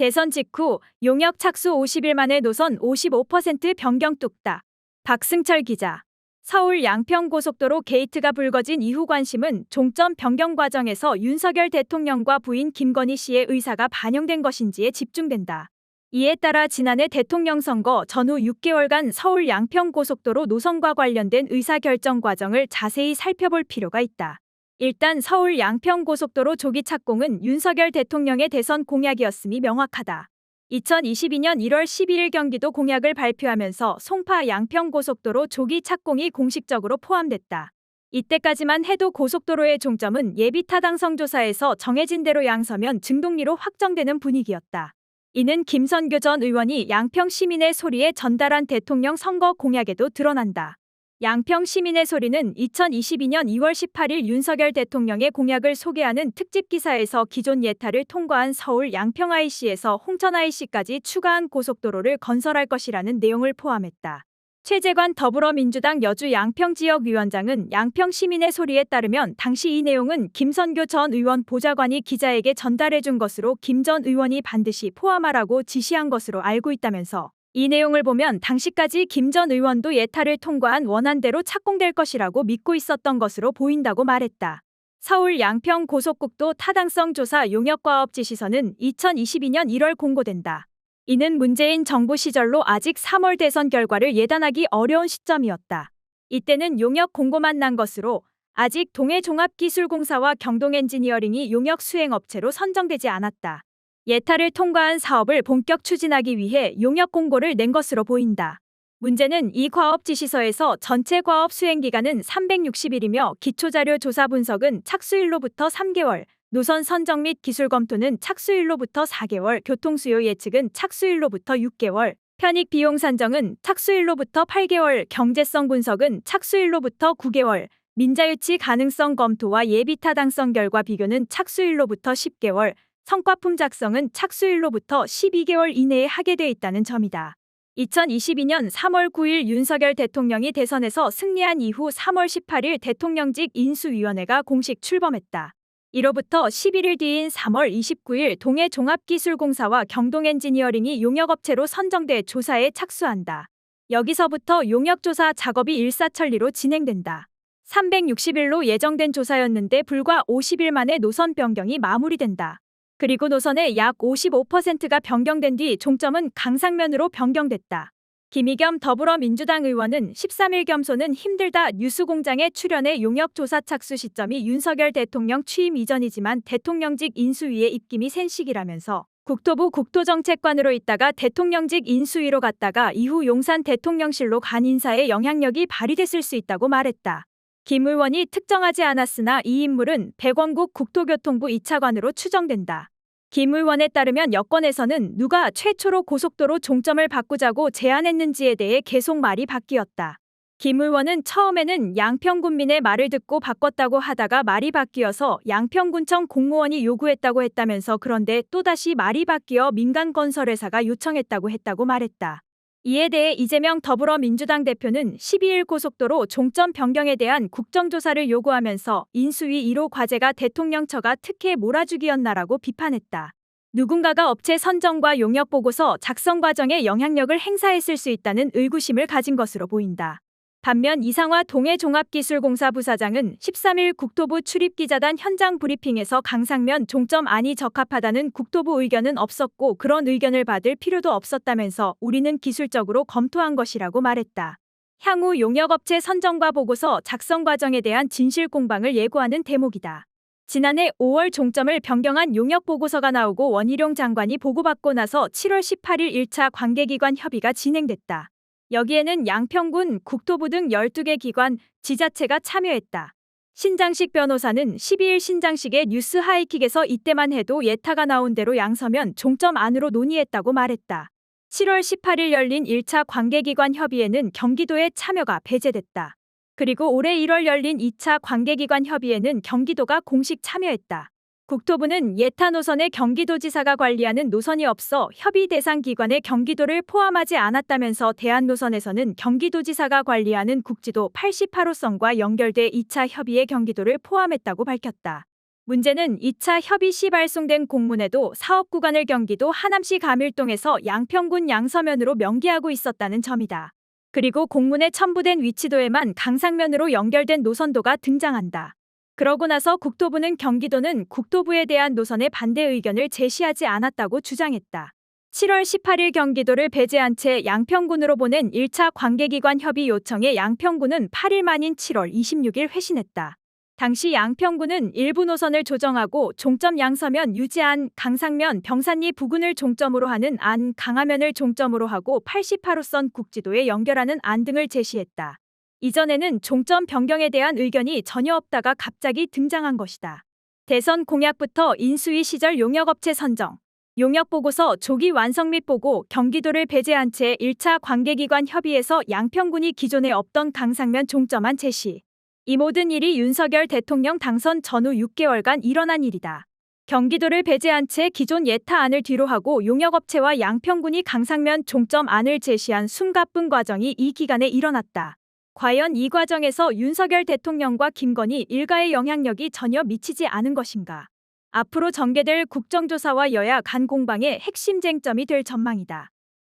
대선 직후 용역 착수 50일 만에 노선 55% 변경 뚝딱. 박승철 기자. 서울 양평고속도로 게이트가 불거진 이후 관심은 종점 변경 과정에서 윤석열 대통령과 부인 김건희 씨의 의사가 반영된 것인지에 집중된다. 이에 따라 지난해 대통령 선거 전후 6개월간 서울 양평고속도로 노선과 관련된 의사결정 과정을 자세히 살펴볼 필요가 있다. 일단 서울 양평고속도로 조기 착공은 윤석열 대통령의 대선 공약이었음이 명확하다. 2022년 1월 11일 경기도 공약을 발표하면서 송파 양평고속도로 조기 착공이 공식적으로 포함됐다. 이때까지만 해도 고속도로의 종점은 예비 타당성 조사에서 정해진 대로 양서면 증동리로 확정되는 분위기였다. 이는 김선교 전 의원이 양평 시민의 소리에 전달한 대통령 선거 공약에도 드러난다. 양평 시민의 소리는 2022년 2월 18일 윤석열 대통령의 공약을 소개하는 특집 기사에서 기존 예타를 통과한 서울 양평 IC에서 홍천 IC까지 추가한 고속도로를 건설할 것이라는 내용을 포함했다. 최재관 더불어민주당 여주 양평지역위원장은 양평 시민의 소리에 따르면 당시 이 내용은 김선교 전 의원 보좌관이 기자에게 전달해준 것으로 김 전 의원이 반드시 포함하라고 지시한 것으로 알고 있다면서 이 내용을 보면 당시까지 김 전 의원도 예타를 통과한 원안대로 착공될 것이라고 믿고 있었던 것으로 보인다고 말했다. 서울 양평 고속국도 타당성 조사 용역과업 지시서는 2022년 1월 공고된다. 이는 문재인 정부 시절로 아직 3월 대선 결과를 예단하기 어려운 시점이었다. 이때는 용역 공고만 난 것으로 아직 동해종합기술공사와 경동엔지니어링이 용역 수행업체로 선정되지 않았다. 예타를 통과한 사업을 본격 추진하기 위해 용역 공고를 낸 것으로 보인다. 문제는 이 과업 지시서에서 전체 과업 수행 기간은 360일이며 기초자료 조사 분석은 착수일로부터 3개월, 노선 선정 및 기술 검토는 착수일로부터 4개월, 교통수요 예측은 착수일로부터 6개월, 편익 비용 산정은 착수일로부터 8개월, 경제성 분석은 착수일로부터 9개월, 민자유치 가능성 검토와 예비 타당성 결과 비교는 착수일로부터 10개월, 성과품 작성은 착수일로부터 12개월 이내에 하게 돼 있다는 점이다. 2022년 3월 9일 윤석열 대통령이 대선에서 승리한 이후 3월 18일 대통령직 인수위원회가 공식 출범했다. 이로부터 11일 뒤인 3월 29일 동해종합기술공사와 경동엔지니어링이 용역업체로 선정돼 조사에 착수한다. 여기서부터 용역조사 작업이 일사천리로 진행된다. 360일로 예정된 조사였는데 불과 50일 만에 노선 변경이 마무리된다. 그리고 노선의 약 55%가 변경된 뒤 종점은 강상면으로 변경됐다. 김의겸 더불어민주당 의원은 13일 겸손은 힘들다 뉴스공장에 출연해 용역조사 착수 시점이 윤석열 대통령 취임 이전이지만 대통령직 인수위에 입김이 센 시기라면서 국토부 국토정책관으로 있다가 대통령직 인수위로 갔다가 이후 용산 대통령실로 간 인사에 영향력이 발휘됐을 수 있다고 말했다. 김 의원이 특정하지 않았으나 이 인물은 백원국 국토교통부 2차관으로 추정된다. 김 의원에 따르면 여권에서는 누가 최초로 고속도로 종점을 바꾸자고 제안했는지에 대해 계속 말이 바뀌었다. 김 의원은 처음에는 양평군민의 말을 듣고 바꿨다고 하다가 말이 바뀌어서 양평군청 공무원이 요구했다고 했다면서 그런데 또다시 말이 바뀌어 민간건설회사가 요청했다고 했다고 말했다. 이에 대해 이재명 더불어민주당 대표는 12일 고속도로 종점 변경에 대한 국정조사를 요구하면서 인수위 1호 과제가 대통령 처가 특혜 몰아주기였나라고 비판했다. 누군가가 업체 선정과 용역 보고서 작성 과정에 영향력을 행사했을 수 있다는 의구심을 가진 것으로 보인다. 반면 이상화 동해종합기술공사 부사장은 13일 국토부 출입기자단 현장 브리핑에서 강상면 종점안이 적합하다는 국토부 의견은 없었고 그런 의견을 받을 필요도 없었다면서 우리는 기술적으로 검토한 것이라고 말했다. 향후 용역업체 선정과 보고서 작성 과정에 대한 진실 공방을 예고하는 대목이다. 지난해 5월 종점을 변경한 용역보고서가 나오고 원희룡 장관이 보고받고 나서 7월 18일 1차 관계기관 협의가 진행됐다. 여기에는 양평군, 국토부 등 12개 기관, 지자체가 참여했다. 신장식 변호사는 12일 신장식의 뉴스 하이킥에서 이때만 해도 예타가 나온 대로 양서면 종점 안으로 논의했다고 말했다. 7월 18일 열린 1차 관계기관 협의에는 경기도의 참여가 배제됐다. 그리고 올해 1월 열린 2차 관계기관 협의에는 경기도가 공식 참여했다. 국토부는 예타 노선의 경기도지사가 관리하는 노선이 없어 협의 대상 기관에 경기도를 포함하지 않았다면서 대한노선에서는 경기도지사가 관리하는 국지도 88호선과 연결돼 2차 협의에 경기도를 포함했다고 밝혔다. 문제는 2차 협의 시 발송된 공문에도 사업 구간을 경기도 하남시 가밀동에서 양평군 양서면으로 명기하고 있었다는 점이다. 그리고 공문에 첨부된 위치도에만 강상면으로 연결된 노선도가 등장한다. 그러고 나서 국토부는 경기도는 국토부에 대한 노선의 반대 의견을 제시하지 않았다고 주장했다. 7월 18일 경기도를 배제한 채 양평군으로 보낸 1차 관계기관 협의 요청에 양평군은 8일 만인 7월 26일 회신했다. 당시 양평군은 일부 노선을 조정하고 종점 양서면 유지안, 강상면, 병산리 부근을 종점으로 하는 안, 강화면을 종점으로 하고 88호선 국지도에 연결하는 안 등을 제시했다. 이전에는 종점 변경에 대한 의견이 전혀 없다가 갑자기 등장한 것이다. 대선 공약부터 인수위 시절 용역업체 선정, 용역보고서 조기 완성 및 보고, 경기도를 배제한 채 1차 관계기관 협의에서 양평군이 기존에 없던 강상면 종점안 제시. 이 모든 일이 윤석열 대통령 당선 전후 6개월간 일어난 일이다. 경기도를 배제한 채 기존 예타안을 뒤로하고 용역업체와 양평군이 강상면 종점안을 제시한 숨가쁜 과정이 이 기간에 일어났다. 과연 이 과정에서 윤석열 대통령과 김건희 일가의 영향력이 전혀 미치지 않은 것인가? 앞으로 전개될 국정조사와 여야 간 공방의 핵심 쟁점이 될 전망이다.